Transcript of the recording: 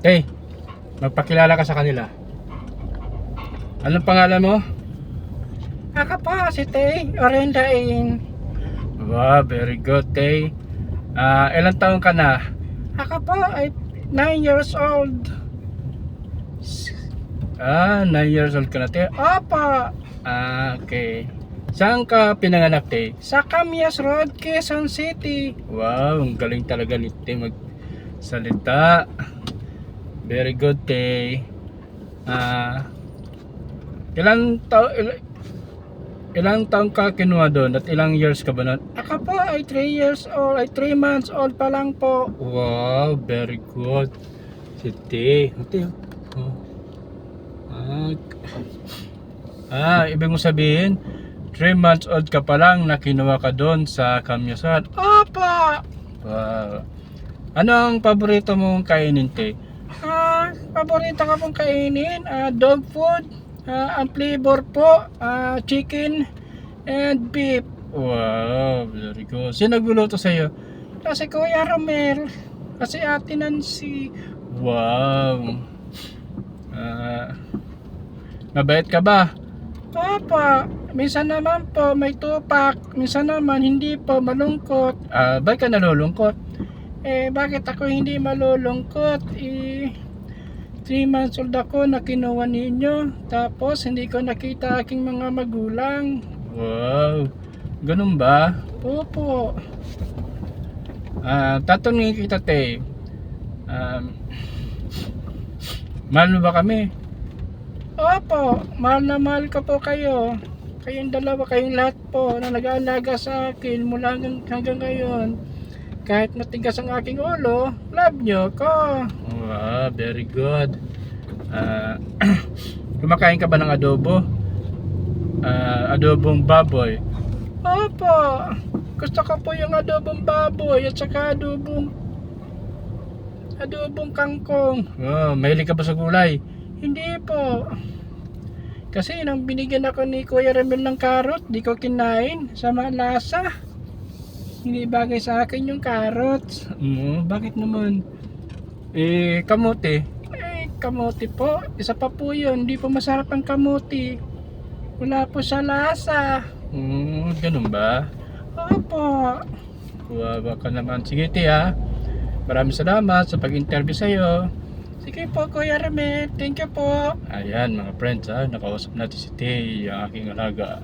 Tay, magpakilala ka sa kanila. Anong pangalan mo? Ako po si Tay Orendain. Wow, very good, Tay. Ilang taon ka na? Ako po ay 9 years old. 9 years old ka na, Tay. Opo, Okay. Saan ka pinanganak, Tay? sa Camias Road, Quezon City. Wow, ang galing talaga ni Tay magsalita. Very good, Tay. Ilang taon ka kinuha doon at ilang years ka ba nun? Ako po ay 3 years old, ay 3 months old pa lang po. Wow, very good. Si Tay. Tay, oh. Ibig mo sabihin, 3 months old ka pa lang na kinuha ka doon sa Kamyasan. Opo, Wow. Ano ang paborito mong kainin, Tay? paborito ko pong kainin, dog food. Ang flavor po, chicken and beef. Wow, very good. Sino nagluluto sa'yo? Kasi Kuya Romel, kasi Ate Nancy. Wow. Mabait ka ba? Opo, minsan naman po may tupak, minsan naman hindi po, malungkot. Bakit ka nalulungkot? Bakit ako hindi malulungkot? 3 months old ako na kinuha ninyo, tapos hindi ko nakita aking mga magulang. Wow. Ganun ba? Opo, Tatanungin kita, Tay. Mahal mo ba kami? opo, mahal na mahal ko po kayo. Kayong dalawa, kayong lahat po na nag-aalaga sa akin mula hanggang ngayon. Kahit matigas ang aking ulo, love nyo ko. Wow, very good. Kumakain ka ba ng adobo? Adobong baboy. Opo, gusto ko po yung adobong baboy at saka adobong kangkong. Wow, mahilig ka ba sa gulay? Hindi po. Kasi nang binigyan ako ni Kuya Ramil ng carrot, di ko kinain sa malasa. Hindi bagay sa akin yung carrots. Bakit naman? Kamote. Kamote po. Isa pa po yun. Hindi po masarap ang kamote. Wala po sa lasa. Ganun ba? Opo. Kuwawa ka naman. Sige, Tay, ha. Maraming salamat sa pag-interview sa'yo. Sige po Kuya Ramil. Thank you po. Ayan, mga friends, ha. Nakausap natin si Tay, ang aking alaga.